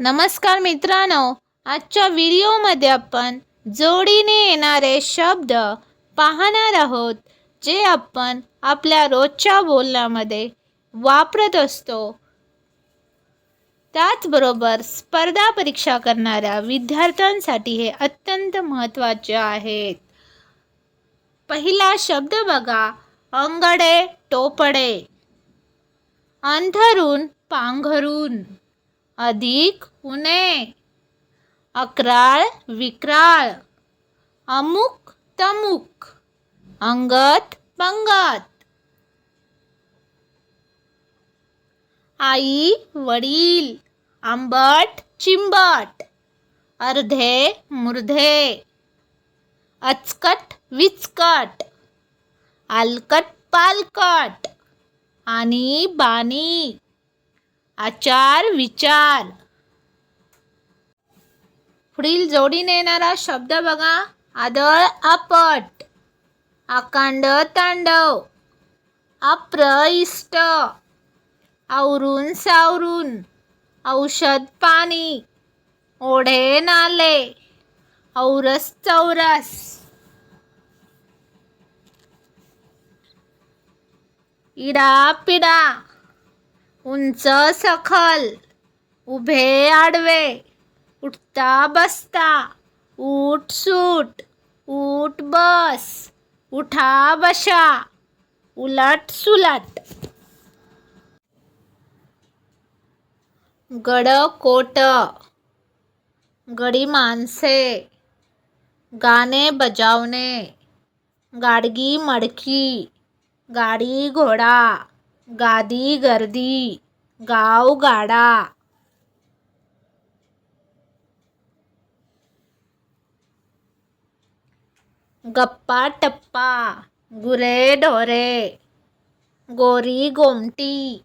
नमस्कार मित्रांनो, आजच्या व्हिडिओमध्ये आपण जोडीने येणारे शब्द पाहणार आहोत, जे आपण आपल्या रोजच्या बोलण्यामध्ये वापरत असतो. त्याचबरोबर स्पर्धा परीक्षा करणाऱ्या विद्यार्थ्यांसाठी हे अत्यंत महत्त्वाचे आहेत. पहिला शब्द बघा, अंगडे टोपडे. अंथरून पांघरून. अधिक उणे. अक्राळ विक्राळ. अमुक तमुक. अंगत पंगत. आई वडील. आंबट चिंबट. अर्धे मुर्धे. अचकट विचकट. आलकट पालकट. आणि बाणी. आचार विचार. पुढील जोडीने येणारा शब्द बघा, आदळ आपट. आकांड तांडव. अप्रइष्ट. आवरून सावरून. औषध पाणी. ओढे नाले. औरस चौरस. इडा पिडा. उंच सखल. उभे आडवे. उठता बसता. उठ सूट. उठ बस. उठा बशा. उलट सुलट. गड कोट. गडी माणसे. गाणे बजावणे. गाडगी मडकी. गाडी घोडा. गादी गर्दी. गाव गाडा. गप्पा टप्पा. गुरे ढोरे. गोरी गोमटी.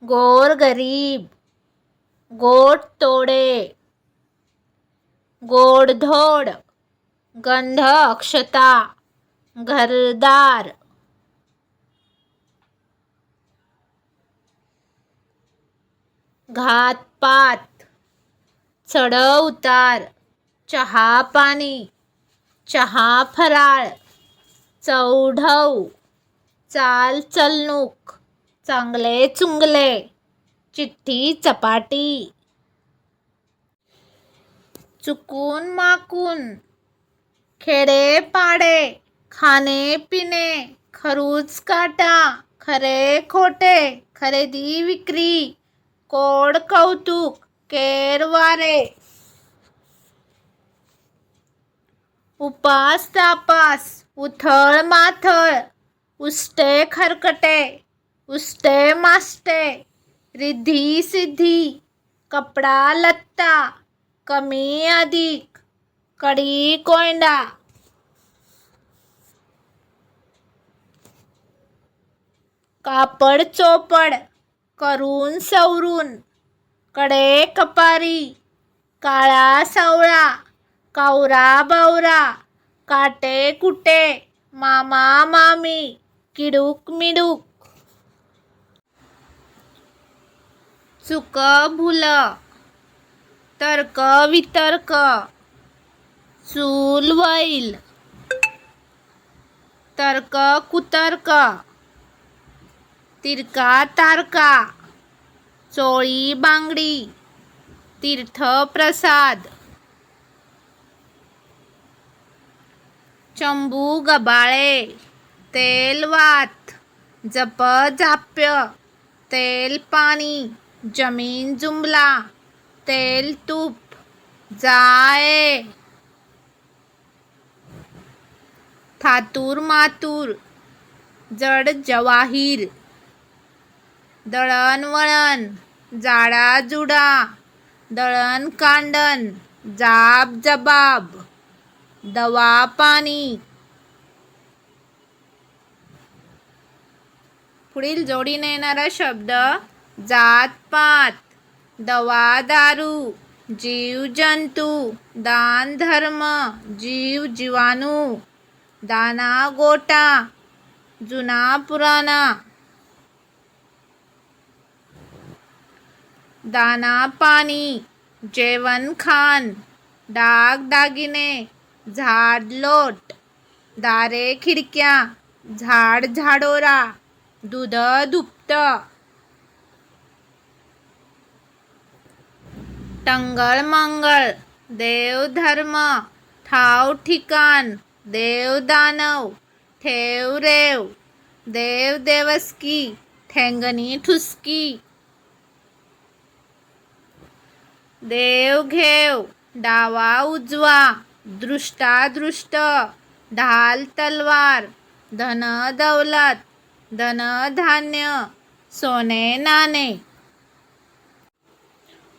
गोर गरीब. गोड तोडे. गोडधोड. गंध अक्षता. घरदार. घातपात. चढ उतार. चहा पाणी. चहा फराळ. चौढव. चाल चलणूक. चांगले चुंगले. चिठ्ठी चपाटी. चुकून माकून. खेडे पाडे. खाणे पिणे. खरूच काटा. खरे खोटे. खरेदी विक्री. कोड कौतुक. केर वारे. उपास तापास. उथळ माथळ. उष्टे खरकटे. उष्टे माष्टे. रिद्धी सिद्धी. कपडा लत्ता. कमी अधिक. कडी कोंडा. कापड चोपड. करून सवरून. कडे कपारी. काळा सावळा. कावरा बावरा. काटे कुटे. मामा मामी. किडूक मिडूक. चुक भूल. तर्क वितर्क. चूल वैल. तर्क कुतर्क. तिरका तारका. चोळी बांगडी. तीर्थ प्रसाद. चंबू गबाळे. तेल वात. जप जाप्य. तेल पाणी. जमीन जुमला. तेल तूप. जाये. थातूर मातूर. जड जवाहीर. दळण वळण. जाडा जुडा. दळण कांडण. जाब जबाब. दवा पाणी. पुढील जोडीने येणारा शब्द, जात पात. दवा दारू. जीव जंतू. दान धर्म. जीव जीवाणू. दाना गोटा. जुना पुराणा. दाना पाणी. जेवण खान, दागदागिने, झाडलोट, दारे खिडक्या, झाड झाडोरा, दूध दुभत, टंगळ मंगळ, देवधर्म, ठाव ठिकाण, देव दानव, ठेव रेव, देव देवस्की, ठेंगणी ठुसकी, देव घेव, डावा उजवा, दृष्टादृष्ट, ढाल तलवार, धन दौलत, धन धान्य, सोने नाणे.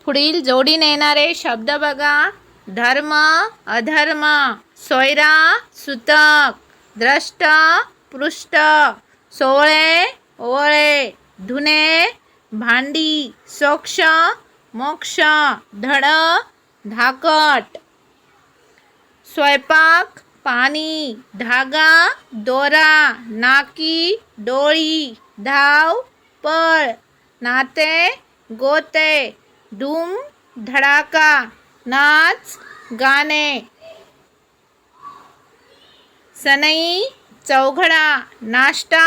पुढील जोडीने येणारे शब्द बघा. धर्म, अधर्म, सोयरा, सुतक, द्रष्ट, पृष्ठ, सोळे, ओळे, धुणे, भांडी, सोक्ष, मोक्ष, धड, धाकट, स्वयंपाक, पाणी, धागा, दोरा, नाकी, डोळी, धाव, पळ, नाते, गोते, धूम, धडाका, नाच, गाणे, सनई, चौघडा, नाश्ता,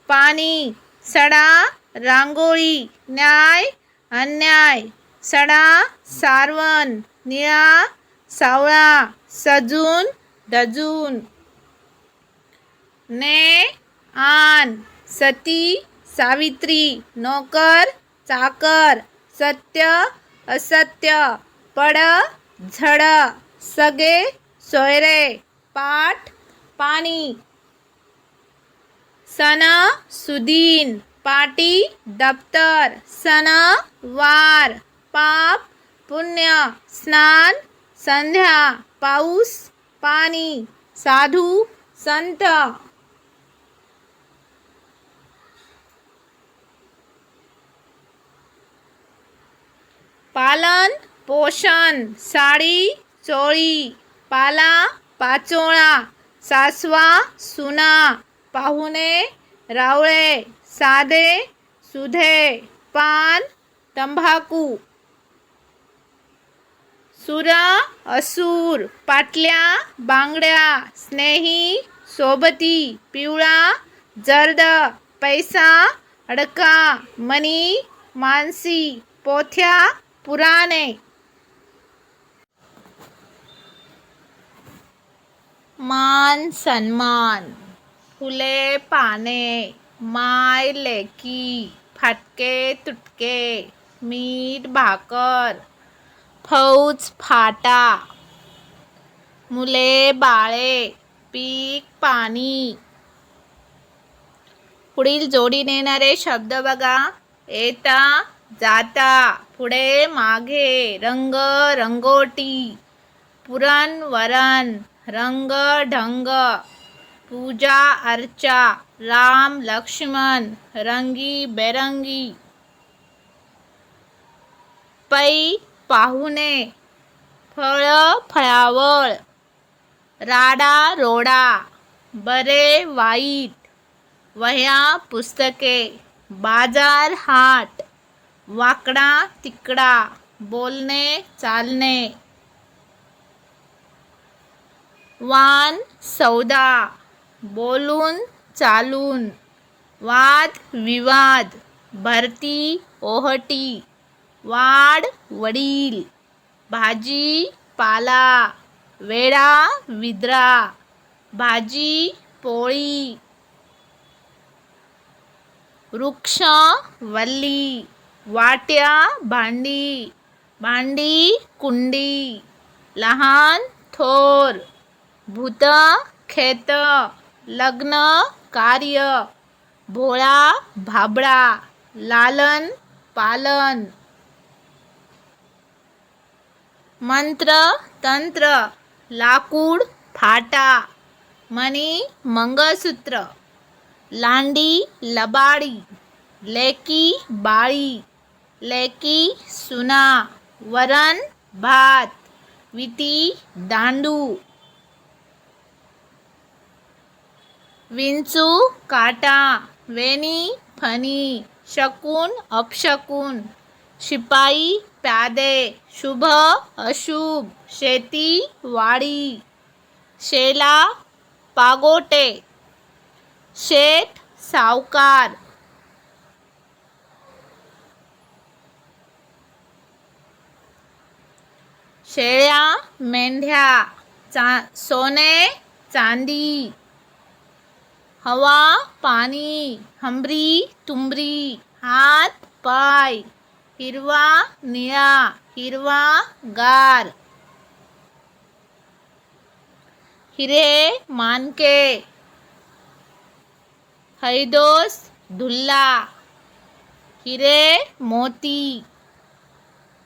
पाणी, सडा, रांगोळी, न्याय, अन्याय, सडा, सारवण, निळा, सावळा, सजून, दजून, ने, आन, सती, सावित्री, नोकर, चाकर, सत्य, असत्य, पड, झड, सगे, सोयरे, पाठ, पाणी, सन, सुदीन, पाटी, दप्तर, सन, वार, पाप, पुण्य, स्नान, संध्या, पाऊस, पाणी, साधू, संत. पालन, पोषण, साडी, चोळी, पाला, पाचोळा, सासवा, सुना, पाहुणे, रावळे, साधे, सुधे, पान, तंबाखू, सुर, असूर, पाटल्या, बांगड्या, स्नेही, सोबती, पिवळा, जर्द, पैसा, अडका, मणी, मानसी, पोथ्या, पुराणे. मान सन्मान, फुले पाने, माय लेकी, फाटके तुटके, मीठ भाकर, फौज फाटा, मुले बाळे, पीक पाणी. पुढील जोडीने येणारे शब्द बघा. येता, जाता, पुढे मागे, रंग रंगोटी, पुरण वरण, रंग ढंग, पूजा अर्चा, राम लक्ष्मण, रंगी बेरंगी, पै पाहुणे, फळ फळावळ, राडा रोडा, बरे वाईट, वह्या पुस्तके, बाजार हाट, वाकडा तिकडा, बोलणे चालणे, वान सौदा, बोलून चालून, वाद विवाद, भरती ओहटी, वाड वडील, भाजी पाला, वेडा विद्रा, भाजी पोळी, वृक्ष वल्ली, वाट्या भांडी, भांडी कुंडी, लहान थोर, भूत खेत, लग्न कार्य, भोळा भाबडा, लालन पालन, मंत्र तंत्र, लाकूड फाटा, मणी मंगळसूत्र, लांडी लबाडी, लेकी बाळी, लेकी सुना, वरण भात, विटी दांडू, विंचू काटा, वेणी फणी, शकून अपशकून, शिपाई प्यादे, शुभ अशुभ, शेती वाडी, शेला पागोटे, शेठ सावकार, शेळ्या मेंढ्या, सोने चांदी, हवा पाणी, हमरी तुमरी, हात पाय, हिरवा निळा, हिरवा गार, हिरे मानके, हैदोस धुल्ला, हिरे मोती,